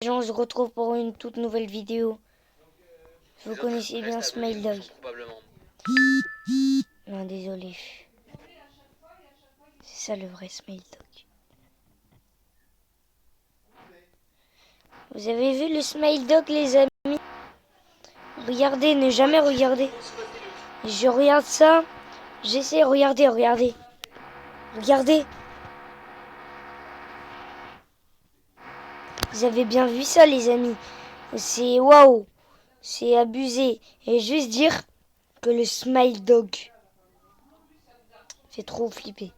On se retrouve pour une toute nouvelle vidéo. Vous connaissez bien Smile Dog. Probablement. Non, désolé. C'est ça le vrai Smile Dog. Vous avez vu le Smile Dog, les amis? Regardez, ne jamais regarder. Je regarde ça. J'essaie, regardez. Regardez. Vous avez bien vu ça, les amis? C'est waouh. C'est abusé. Et juste dire que le Smile Dog fait trop flipper.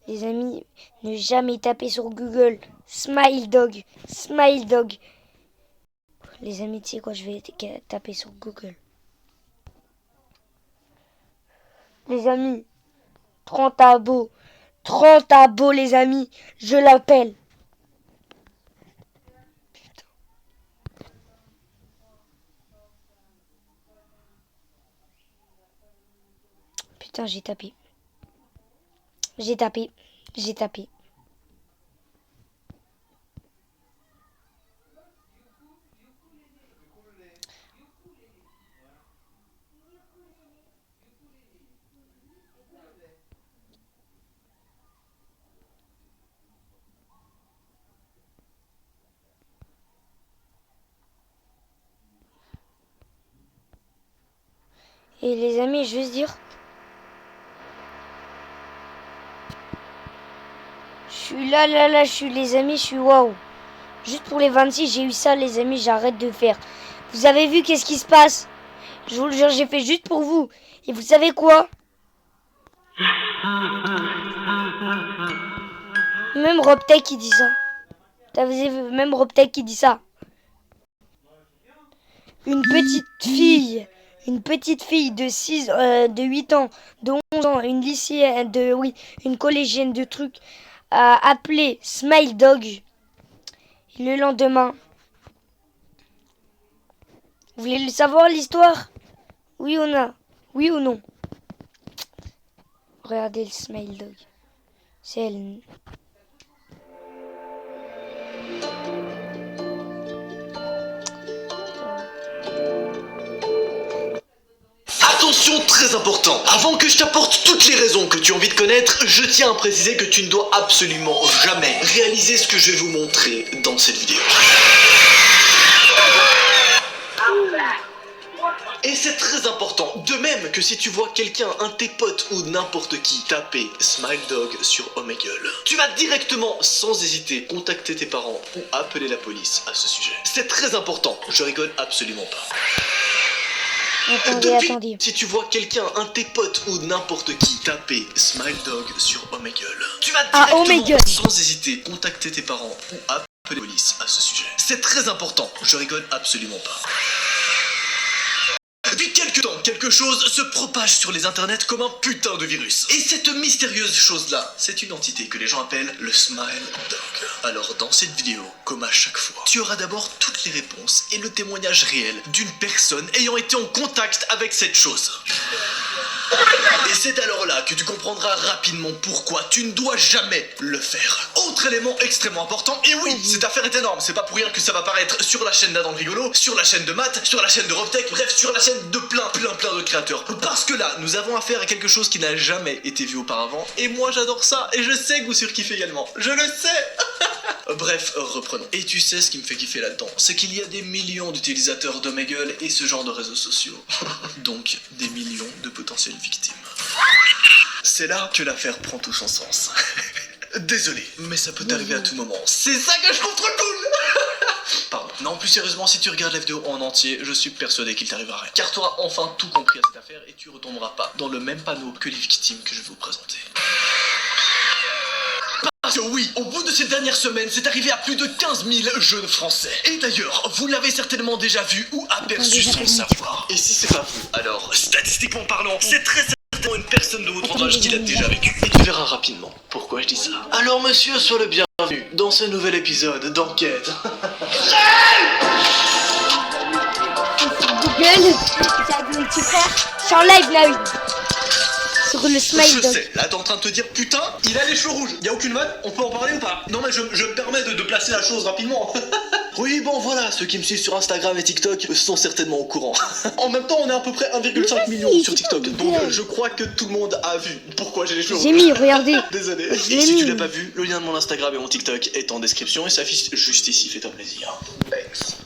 Les amis, ne jamais taper sur Google Smile Dog. Les amis, tu sais quoi, je vais taper sur Google. Les amis, 30 abos. 30 abos, les amis. Je l'appelle. Putain, j'ai tapé. Et les amis, je veux juste dire, je suis là, je suis les amis, je suis waouh. Juste pour les 26, j'ai eu ça, les amis, j'arrête de faire. Vous avez vu qu'est-ce qui se passe? Je vous le jure, j'ai fait juste pour vous. Et vous savez quoi? Même Robtech qui dit ça. T'as vu, même Robtech qui dit ça. Une petite fille de 8 ans, de 11 ans, une lycéenne, une collégienne de trucs, a appelé Smile Dog. Et le lendemain, vous voulez le savoir l'histoire? Oui ou non? Oui ou non? Regardez le Smile Dog. C'est elle. Attention, très important, avant que je t'apporte toutes les raisons que tu as envie de connaître, je tiens à préciser que tu ne dois absolument jamais réaliser ce que je vais vous montrer dans cette vidéo. Et c'est très important, de même que si tu vois quelqu'un, un de tes potes ou n'importe qui, taper Smile Dog sur Omegle, tu vas directement, sans hésiter, contacter tes parents ou appeler la police à ce sujet. C'est très important, je rigole absolument pas. Attendez. Si tu vois quelqu'un, un de tes potes ou n'importe qui, taper Smile Dog sur Omegle, tu vas directement, sans hésiter, contacter tes parents ou appeler la police à ce sujet. C'est très important, je rigole absolument pas. Depuis quelque temps, quelque chose se propage sur les internets comme un putain de virus. Et cette mystérieuse chose-là, c'est une entité que les gens appellent le Smile Dog. Alors dans cette vidéo, comme à chaque fois, tu auras d'abord toutes les réponses et le témoignage réel d'une personne ayant été en contact avec cette chose. Et c'est alors là que tu comprendras rapidement pourquoi tu ne dois jamais le faire. Autre élément extrêmement important, et oui, cette affaire est énorme, c'est pas pour rien que ça va apparaître sur la chaîne d'Adam le Rigolo, sur la chaîne de Matt, sur la chaîne de Robtech, bref, sur la chaîne de plein de créateurs. Parce que là, nous avons affaire à quelque chose qui n'a jamais été vu auparavant, et moi j'adore ça, et je sais que vous surkiffez également, je le sais. Bref, reprenons. Et tu sais ce qui me fait kiffer là-dedans, c'est qu'il y a des millions d'utilisateurs d'Omegle et ce genre de réseaux sociaux. Donc, des millions de potentielles victimes. C'est là que l'affaire prend tout son sens. Désolé, mais ça peut t'arriver à tout moment. C'est ça que je trouve trop cool. Pardon. Non, plus sérieusement, si tu regardes la vidéo en entier, je suis persuadé qu'il t'arrivera rien. Car tu auras enfin tout compris à cette affaire et tu retomberas pas dans le même panneau que les victimes que je vais vous présenter. Parce que oui, au bout de ces dernières semaines, c'est arrivé à plus de 15 000 jeunes français. Et d'ailleurs, vous l'avez certainement déjà vu ou aperçu sans le savoir. Et si c'est pas vous, alors, statistiquement parlant, c'est très certainement une personne de votre entourage qui l'a déjà vécu. Et tu verras rapidement pourquoi je dis ça. Alors monsieur, sois le bienvenu dans ce nouvel épisode d'Enquête. Google, j'ai mon petit frère. Je suis en live là, oui. Sur le Smile Dog. Je sais, là t'es en train de te dire putain, il a les cheveux rouges. Y a aucune vanne, on peut en parler ou pas? Non mais je me permets de placer la chose rapidement. Oui, bon voilà, ceux qui me suivent sur Instagram et TikTok sont certainement au courant. En même temps, on est à peu près 1,5 million sur TikTok, donc je crois que tout le monde a vu pourquoi j'ai les cheveux. J'ai mis, regardez. Désolé. Je Et l'ai si tu mis. l'as pas vu, le lien de mon Instagram et mon TikTok est en description et s'affiche juste ici, fais-toi plaisir. Thanks.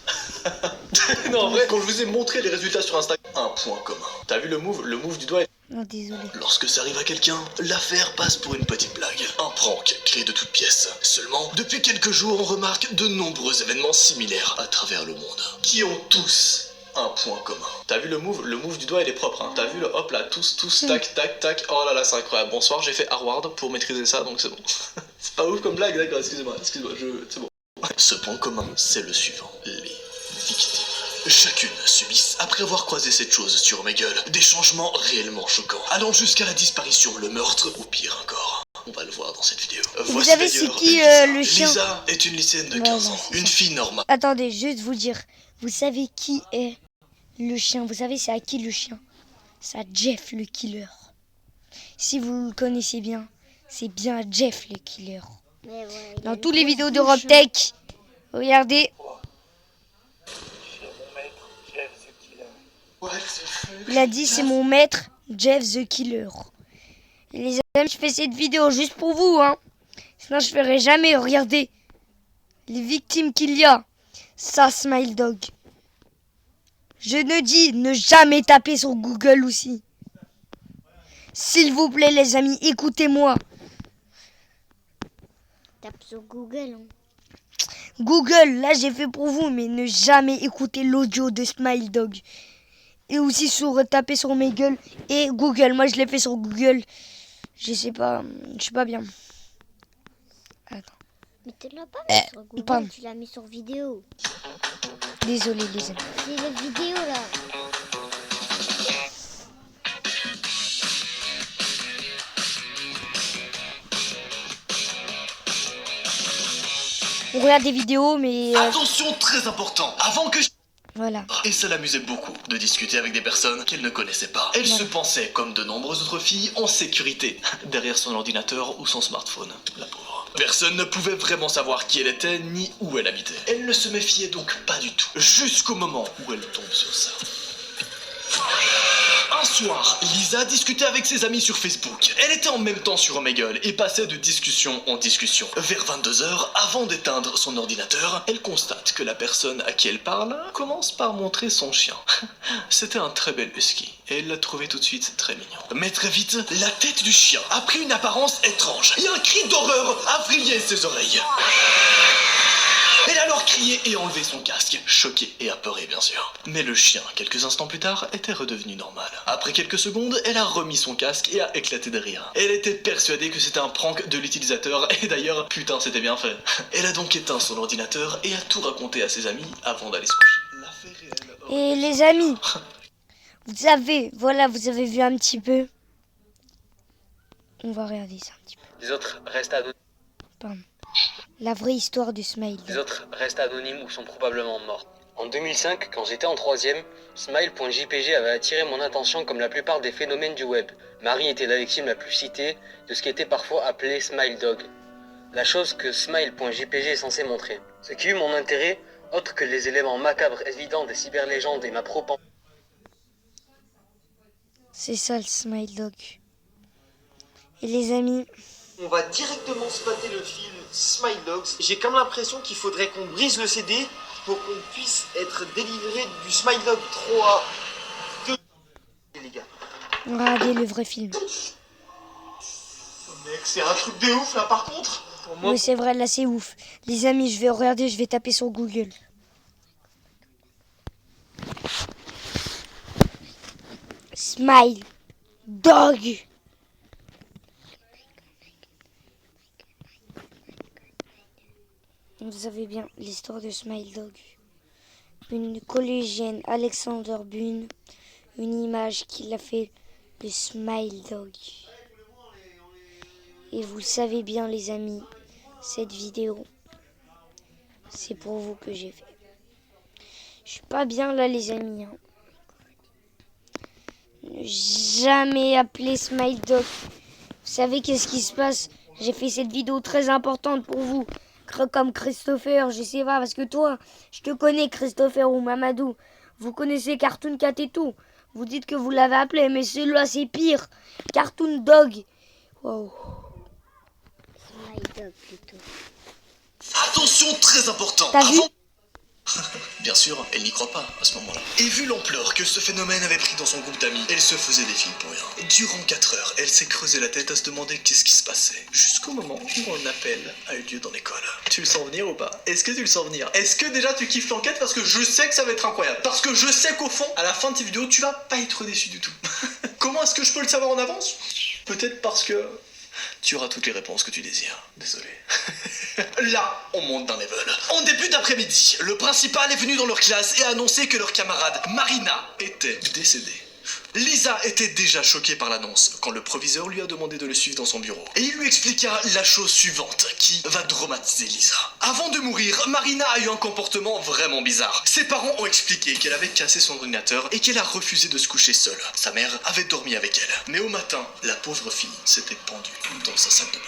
Non, en vrai, quand je vous ai montré les résultats sur Instagram, un point commun. T'as vu le move du doigt est... Non, désolé. Lorsque ça arrive à quelqu'un, l'affaire passe pour une petite blague. Un prank créé de toutes pièces. Seulement, depuis quelques jours, on remarque de nombreux événements similaires à travers le monde, qui ont tous un point commun. T'as vu le move du doigt, il est propre, hein. T'as vu le hop là, tous, tac, tac, tac. Oh là là, c'est incroyable. Bonsoir, j'ai fait Harvard pour maîtriser ça, donc c'est bon. C'est pas ouf comme blague, d'accord, excusez-moi, c'est bon. Ce point commun, c'est le suivant. Les victimes. Chacune subissent, après avoir croisé cette chose sur Omegle, des changements réellement choquants, allant jusqu'à la disparition, le meurtre, ou pire encore. On va le voir dans cette vidéo. Vous savez c'est qui le chien? Lisa est une lycéenne de 15 ans, une fille normale. Attendez, juste vous dire, vous savez qui est le chien? Vous savez c'est à qui le chien? C'est à Jeff le killer. Si vous le connaissez bien, c'est bien Jeff le killer. Dans toutes les vidéos d'Europe Tech, regardez. Il a dit c'est mon maître Jeff the Killer. Et les amis, je fais cette vidéo juste pour vous, hein. Sinon je ferai jamais. Regardez les victimes qu'il y a. Ça, Smile Dog. Je ne dis ne jamais taper sur Google aussi. S'il vous plaît les amis, écoutez-moi. Tape sur Google. Hein. Google, là j'ai fait pour vous, mais ne jamais écouter l'audio de Smile Dog. Et aussi taper sur mes gueules et Google. Moi je l'ai fait sur Google. Je sais pas bien. Attends. Mais tu l'as pas mis sur Google, pardon. Tu l'as mis sur vidéo. Désolé les amis. C'est la vidéo là. On regarde des vidéos mais... Attention, très important, avant que je... Voilà. Et ça l'amusait beaucoup de discuter avec des personnes qu'elle ne connaissait pas. Elle se pensait, comme de nombreuses autres filles, en sécurité, derrière son ordinateur ou son smartphone. La pauvre. Personne ne pouvait vraiment savoir qui elle était, ni où elle habitait. Elle ne se méfiait donc pas du tout, jusqu'au moment où elle tombe sur ça. Un soir, Lisa discutait avec ses amis sur Facebook. Elle était en même temps sur Omegle et passait de discussion en discussion. Vers 22h, avant d'éteindre son ordinateur, elle constate que la personne à qui elle parle commence par montrer son chien. C'était un très bel husky et elle l'a trouvé tout de suite très mignon. Mais très vite, la tête du chien a pris une apparence étrange et un cri d'horreur a vrillé ses oreilles. Elle a alors crié et enlevé son casque, choquée et apeurée bien sûr. Mais le chien, quelques instants plus tard, était redevenu normal. Après quelques secondes, elle a remis son casque et a éclaté de rire. Elle était persuadée que c'était un prank de l'utilisateur et d'ailleurs, putain c'était bien fait. Elle a donc éteint son ordinateur et a tout raconté à ses amis avant d'aller se coucher. L'affaire réelle... Et les amis, vous avez vu un petit peu. On va regarder ça un petit peu. Les autres restent anonymes. Pardon. La vraie histoire de Smile. Les autres restent anonymes ou sont probablement morts. En 2005, quand j'étais en 3e, Smile.jpg avait attiré mon attention comme la plupart des phénomènes du web. Marie était la victime la plus citée de ce qui était parfois appelé Smile Dog. La chose que Smile.jpg est censé montrer. Ce qui eut mon intérêt, autre que les éléments macabres évidents des cyberlégendes et ma propension. C'est ça le Smile Dog. Et les amis... On va directement se mater le film Smile Dogs. J'ai comme l'impression qu'il faudrait qu'on brise le CD pour qu'on puisse être délivré du Smile Dog 3 2 les gars. Regardez le vrai film. Oh, mec, c'est un truc de ouf là par contre. Pour moi, Oui c'est vrai, là c'est ouf. Les amis, je vais regarder, je vais taper sur Google. Smile Dog. Vous savez bien l'histoire de Smile Dog. Une collégienne, Alexander Bune, une image qu'il a fait de Smile Dog. Et vous savez bien les amis, cette vidéo, c'est pour vous que j'ai fait. Je suis pas bien là les amis. Hein. Ne jamais appeler Smile Dog. Vous savez qu'est-ce qui se passe? J'ai fait cette vidéo très importante pour vous. comme Christopher, je sais pas, parce que toi, je te connais, Christopher ou Mamadou. Vous connaissez Cartoon Cat et tout. Vous dites que vous l'avez appelé, mais celui-là, c'est pire. Cartoon Dog. Wow. Smile Dog plutôt. Attention, très important. T'as vu? Bien sûr, elle n'y croit pas à ce moment-là. Et vu l'ampleur que ce phénomène avait pris dans son groupe d'amis, elle se faisait des films pour rien. Durant 4 heures, elle s'est creusé la tête à se demander qu'est-ce qui se passait. Jusqu'au moment où un appel a eu lieu dans l'école. Tu le sens venir ou pas? Est-ce que tu le sens venir? Est-ce que déjà tu kiffes l'enquête? Parce que je sais que ça va être incroyable. Parce que je sais qu'au fond, à la fin de cette vidéo, tu vas pas être déçu du tout. Comment est-ce que je peux le savoir en avance? Peut-être parce que tu auras toutes les réponses que tu désires. Désolé. Là, on monte d'un level. En début d'après-midi, le principal est venu dans leur classe et a annoncé que leur camarade Marina était décédée. Lisa était déjà choquée par l'annonce quand le proviseur lui a demandé de le suivre dans son bureau. Et il lui expliqua la chose suivante qui va traumatiser Lisa. Avant de mourir, Marina a eu un comportement vraiment bizarre. Ses parents ont expliqué qu'elle avait cassé son ordinateur et qu'elle a refusé de se coucher seule. Sa mère avait dormi avec elle. Mais au matin, la pauvre fille s'était pendue dans sa salle de bain.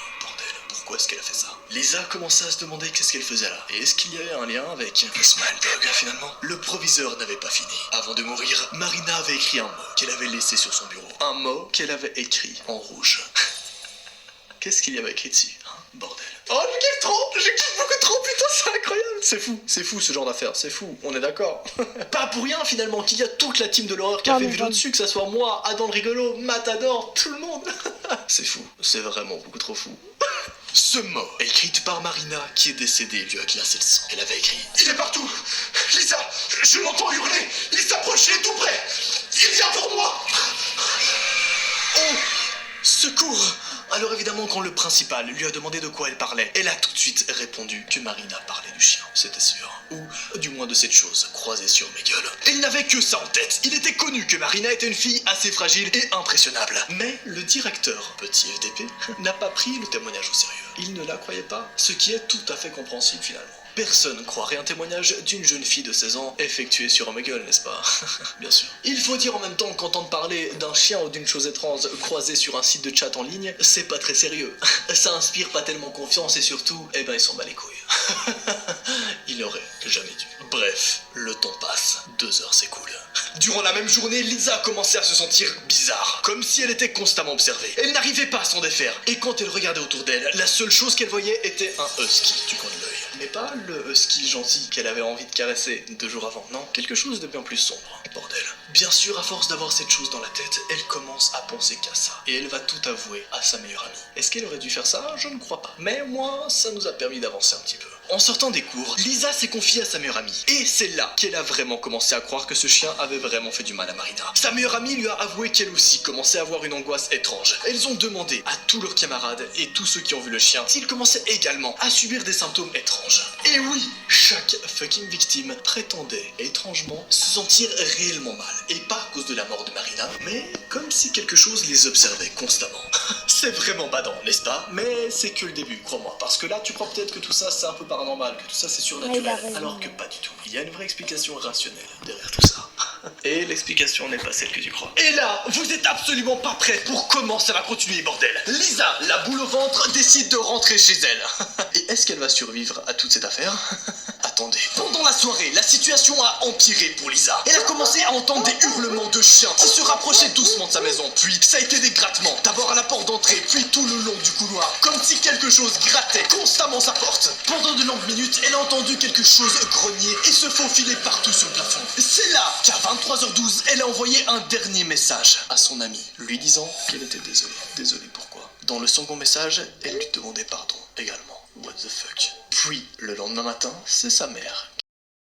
Pourquoi est-ce qu'elle a fait ça? Lisa commença à se demander qu'est-ce qu'elle faisait là. Et est-ce qu'il y avait un lien avec le Smile Dog finalement? Le proviseur n'avait pas fini. Avant de mourir, Marina avait écrit un mot qu'elle avait laissé sur son bureau. Un mot qu'elle avait écrit en rouge. Qu'est-ce qu'il y avait écrit dessus, hein, bordel? Oh, je kiffe trop! Je kiffe beaucoup trop, putain, c'est incroyable! C'est fou ce genre d'affaire, c'est fou, on est d'accord. Pas pour rien finalement qu'il y a toute la team de l'horreur qui a fait une vidéo dessus, que ça soit moi, Adam le rigolo, Matador, tout le monde. C'est fou, c'est vraiment beaucoup trop fou. Ce mot, écrite par Marina, qui est décédée, lui a glacé le sang. Elle avait écrit: il est partout! Lisa, je l'entends hurler! Il s'approche, il est tout près! Il vient pour moi! Oh! Secours! Alors évidemment, quand le principal lui a demandé de quoi elle parlait, elle a tout de suite répondu que Marina parlait du chien, c'était sûr. Ou du moins de cette chose croisée sur mes gueules. Il n'avait que ça en tête. Il était connu que Marina était une fille assez fragile et impressionnable. Mais le directeur, petit FDP, n'a pas pris le témoignage au sérieux. Il ne la croyait pas, ce qui est tout à fait compréhensible finalement. Personne croirait un témoignage d'une jeune fille de 16 ans effectué sur Omegle, n'est-ce pas? Bien sûr. Il faut dire en même temps qu'entendre parler d'un chien ou d'une chose étrange croisée sur un site de chat en ligne, c'est pas très sérieux. Ça inspire pas tellement confiance et surtout, eh ben ils s'en bat les couilles. Il aurait jamais dû. Bref, le temps passe. 2 heures s'écoulent. Durant la même journée, Lisa a commencé à se sentir bizarre, comme si elle était constamment observée. Elle n'arrivait pas à s'en défaire, et quand elle regardait autour d'elle, la seule chose qu'elle voyait était un husky du coin de l'œil. Mais pas le husky gentil qu'elle avait envie de caresser 2 jours avant, non, quelque chose de bien plus sombre, bordel. Bien sûr, à force d'avoir cette chose dans la tête, elle commence à penser qu'à ça, et elle va tout avouer à sa meilleure amie. Est-ce qu'elle aurait dû faire ça? Je ne crois pas. Mais au moins, ça nous a permis d'avancer un petit peu. En sortant des cours, Lisa s'est confiée à sa meilleure amie. Et c'est là qu'elle a vraiment commencé à croire que ce chien avait vraiment fait du mal à Marina. Sa meilleure amie lui a avoué qu'elle aussi commençait à avoir une angoisse étrange. Elles ont demandé à tous leurs camarades et tous ceux qui ont vu le chien s'ils commençaient également à subir des symptômes étranges. Et oui, chaque fucking victime prétendait étrangement se sentir réellement mal. Et pas à cause de la mort de Marina, mais comme si quelque chose les observait constamment. C'est vraiment badant, n'est-ce pas? Mais c'est que le début, crois-moi. Parce que là, tu crois peut-être que tout ça, c'est un peu paranormal, que tout ça, c'est surnaturel. Alors que pas du tout. Il y a une vraie explication rationnelle derrière tout ça. Et l'explication n'est pas celle que tu crois. Et là, vous êtes absolument pas prêts pour comment ça va continuer, bordel. Lisa, la boule au ventre, décide de rentrer chez elle. Et est-ce qu'elle va survivre à toute cette affaire? Attendez. Pendant la soirée, la situation a empiré pour Lisa. Elle a commencé à entendre des hurlements de chiens qui se rapprochaient doucement de sa maison. Puis, ça a été des grattements. D'abord à la porte d'entrée, puis tout le long du couloir. Comme si quelque chose grattait constamment sa porte. Pendant de longues minutes, elle a entendu quelque chose grogner et se faufiler partout sur le plafond. C'est là qu'à 23h12, elle a envoyé un dernier message à son ami, lui disant qu'elle était désolée. Désolée pourquoi? Dans le second message, elle lui demandait pardon également. What the fuck? Puis, le lendemain matin, c'est sa mère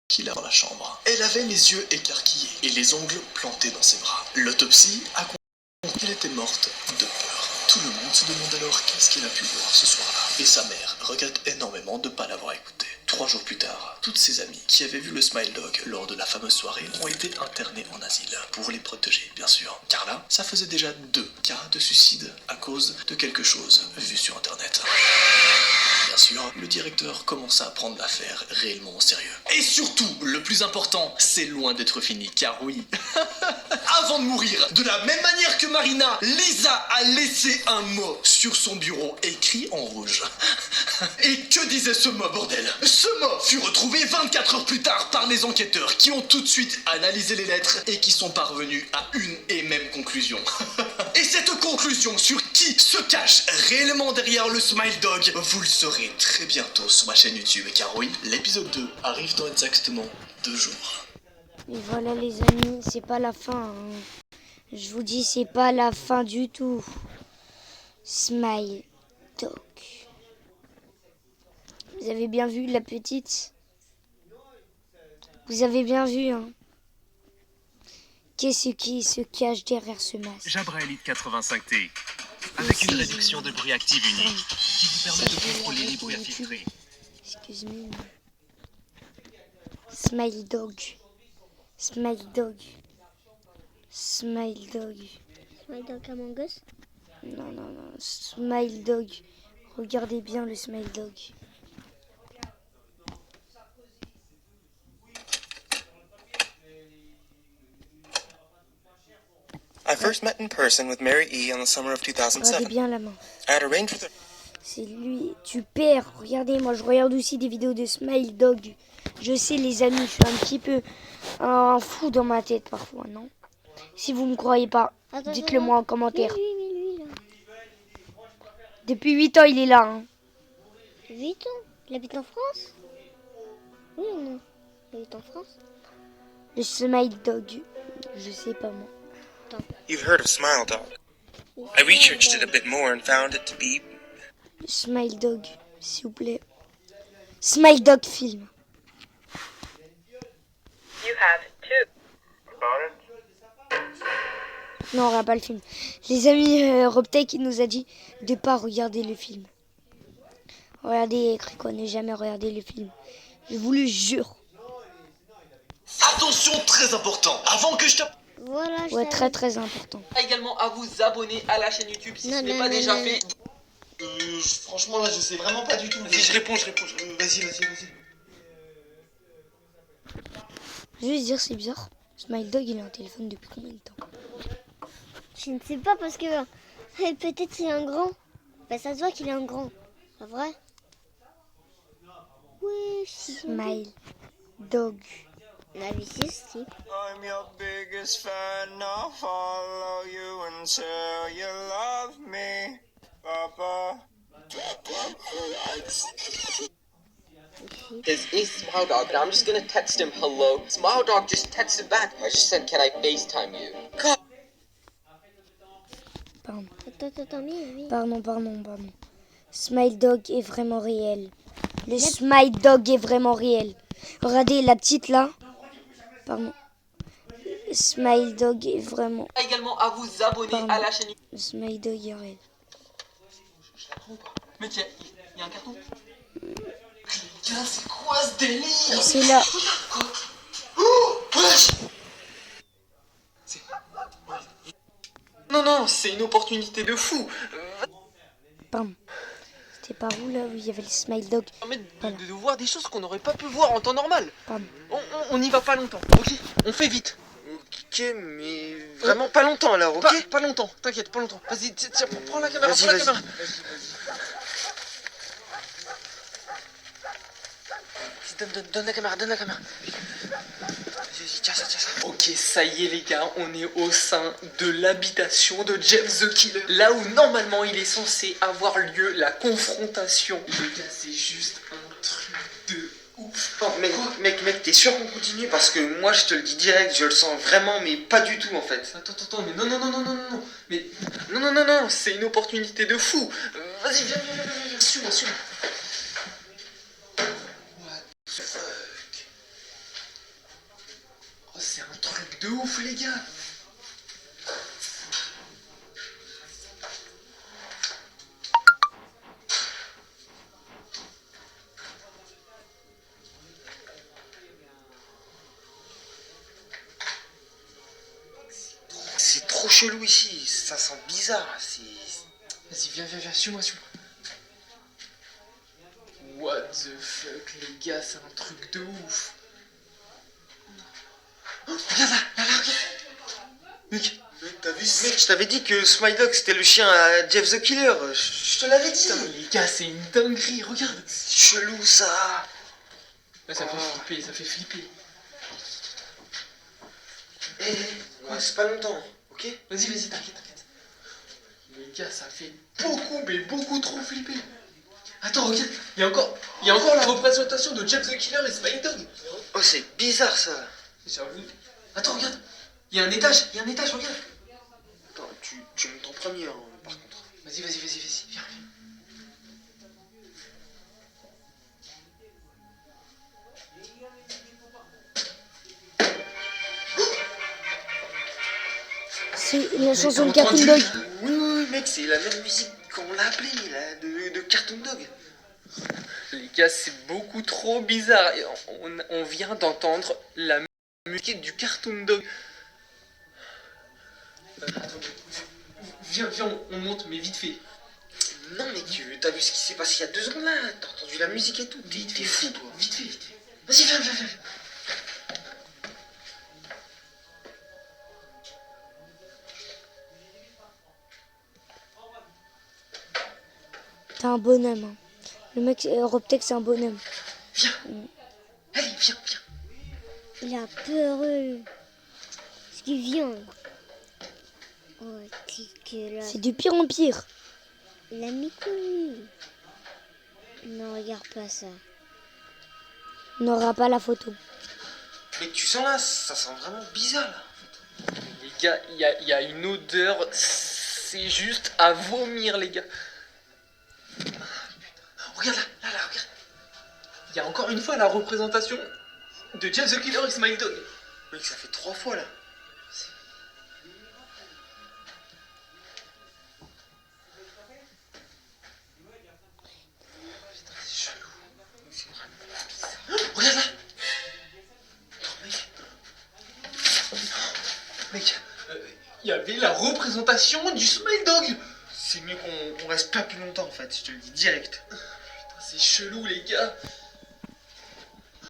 qui l'a dans la chambre. Elle avait les yeux écarquillés et les ongles plantés dans ses bras. L'autopsie a compris qu'elle était morte de peur. Tout le monde se demande alors qu'est-ce qu'elle a pu voir ce soir-là. Et sa mère regrette énormément de ne pas l'avoir écouté. 3 jours plus tard, toutes ses amies qui avaient vu le Smile Dog lors de la fameuse soirée ont été internées en asile. Pour les protéger, bien sûr. Car là, ça faisait déjà 2 cas de suicide à cause de quelque chose vu sur internet. Bien sûr, le directeur commença à prendre l'affaire réellement au sérieux. Et surtout, le plus important, c'est loin d'être fini, car oui, avant de mourir, de la même manière que Marina, Lisa a laissé un mot sur son bureau, écrit en rouge. Et que disait ce mot, bordel? Ce mot fut retrouvé 24 heures plus tard par les enquêteurs, qui ont tout de suite analysé les lettres et qui sont parvenus à une et même conclusion. Et cette conclusion sur qui se cache réellement derrière le Smile Dog, vous le saurez très bientôt sur ma chaîne YouTube, car oui, l'épisode 2 arrive dans exactement 2 jours. Et voilà les amis, c'est pas la fin. Hein. Je vous dis, c'est pas la fin du tout. Smile Dog. Vous avez bien vu la petite? Vous avez bien vu, hein? Qu'est-ce qui se cache derrière ce masque? Jabra Elite 85T, avec une réduction de bruit active unique, qui vous permet de contrôler les bruits infiltrés. Excuse-moi. Smile Dog. Smile Dog. Smile Dog. Smile Dog Among Us. Non. Smile Dog. Regardez bien le Smile Dog. I first met in person with Mary E. on the summer of Regardez 2007. bien la main. I had arranged with her. C'est lui. Tu perds. Regardez, moi je regarde aussi des vidéos de Smile Dog. Je sais les amis, je suis un petit peu un fou dans ma tête parfois, non? Si vous me croyez pas, Attends, dites-le moi en commentaire. Mais lui, là. Depuis 8 ans, il est là. Hein. 8 ans. Il habite en France? Oui ou non? Il habite en France? Le Smile Dog. Je sais pas moi. You've heard of Smile Dog. I researched it a bit more and found it to be. Le Smile Dog, s'il vous plaît. Smile Dog film. Non, on regarde pas le film. Les amis, Robtech il nous a dit de pas regarder le film. Regardez, écrit quoi, ne jamais regarder le film. Je vous le jure. Attention, très important, avant que je tape... Voilà, je Ouais, savais. très important. Également à vous abonner à la chaîne YouTube si Non, ce n'est non, pas non, déjà non. fait. Franchement, là, je sais vraiment pas du tout. Vas-y, je réponds. Vas-y. Je vais dire, c'est bizarre. Smile Dog, il a un téléphone depuis combien de temps? Je ne sais pas parce que peut-être c'est un grand. Bah, ça se voit qu'il est un grand. Pas vrai? Oui, Smile Dog. La vie, c'est aussi. I'm your biggest fan. I'll follow you until you love me, Papa. His is Smile Dog, and I'm just gonna text him hello. Smile Dog just texted back. I just said, can I FaceTime you? Pardon. Attends, oui. Pardon. Smile Dog est vraiment réel. Le Smile Dog est vraiment réel. Regardez la petite là. Pardon. Smile Dog est vraiment... Également à vous abonner Pardon. à la chaîne YouTube. Le Smile Dog est réel. Mais tiens, il y a un carton. Putain, c'est quoi ce délire? C'est là. Oh, wesh. Non, c'est une opportunité de fou. Pardon. C'était par où là où il y avait le Smile Dog? Permet de, Voilà. de voir des choses qu'on n'aurait pas pu voir en temps normal. Pardon. On n'y va pas longtemps, ok? On fait vite. Ok, mais vraiment pas longtemps alors, ok? Pas longtemps, t'inquiète, pas longtemps. Vas-y, tiens, prends la caméra, Vas-y, prends la vas-y. caméra. Donne la caméra. Vas-y, tiens ça. Ok, ça y est les gars, on est au sein de l'habitation de Jeff the Killer. Là où normalement il est censé avoir lieu la confrontation. Les gars, c'est juste un truc de ouf. Oh, mec, t'es sûr qu'on continue? Parce que moi, je te le dis direct, je le sens vraiment, mais pas du tout en fait. Attends, mais non. Mais non, c'est une opportunité de fou. Vas-y, viens, suis-moi. What the fuck? Oh, c'est un truc de ouf, les gars. C'est trop chelou ici, ça sent bizarre. Vas-y, viens, suis-moi. the fuck, les gars, c'est un truc de ouf. Oh, regarde là, regarde. Mec, T'as vu ce mec? Je t'avais dit que Smile Dog c'était le chien à Jeff the Killer. Je te l'avais dit. putain, mais les gars, c'est une dinguerie, regarde. C'est chelou ça. Là, ça fait flipper, ça fait flipper. Eh, c'est pas longtemps, ok? Vas-y, t'inquiète. Les gars, ça fait beaucoup, mais beaucoup trop flipper. Attends, regarde, il y a encore la représentation de Jeff the Killer et Smile Dog. Oh, c'est bizarre ça. J'avoue. Attends, regarde, il y a un étage, regarde. Attends, tu montes en premier, hein, par contre. Vas-y, viens. C'est la chanson de t'as Cartoon entendu Dog. Oui, mec, c'est la même musique qu'on l'a appelée, là, de Cartoon Dog. Les gars, c'est beaucoup trop bizarre. Et on vient d'entendre la musique du Cartoon Dog. Attends, viens, on monte, mais vite fait. Non, mec, t'as vu ce qui s'est passé il y a 2 secondes là? T'as entendu la musique et tout? T'es fou, toi. Vite fait. Vas-y, viens. T'es un bonhomme. Hein. Le mec, Robtech, c'est un bonhomme. Viens. Allez, viens. Il a peur. Ce qui vient. Oh, là. C'est de pire en pire. Il a mis connu. Non, regarde pas ça. On n'aura pas la photo. Mec, tu sens là, ça sent vraiment bizarre là. Les gars, il y a une odeur. C'est juste à vomir, les gars. Regarde là, regarde. Il y a encore une fois la représentation de Jeff the Killer et Smile Dog. Mec, ça fait 3 fois là. Regarde là. Mec, il y avait la représentation du Smile Dog. C'est mieux qu'on reste pas plus longtemps en fait, je te le dis direct. Putain, c'est chelou, les gars.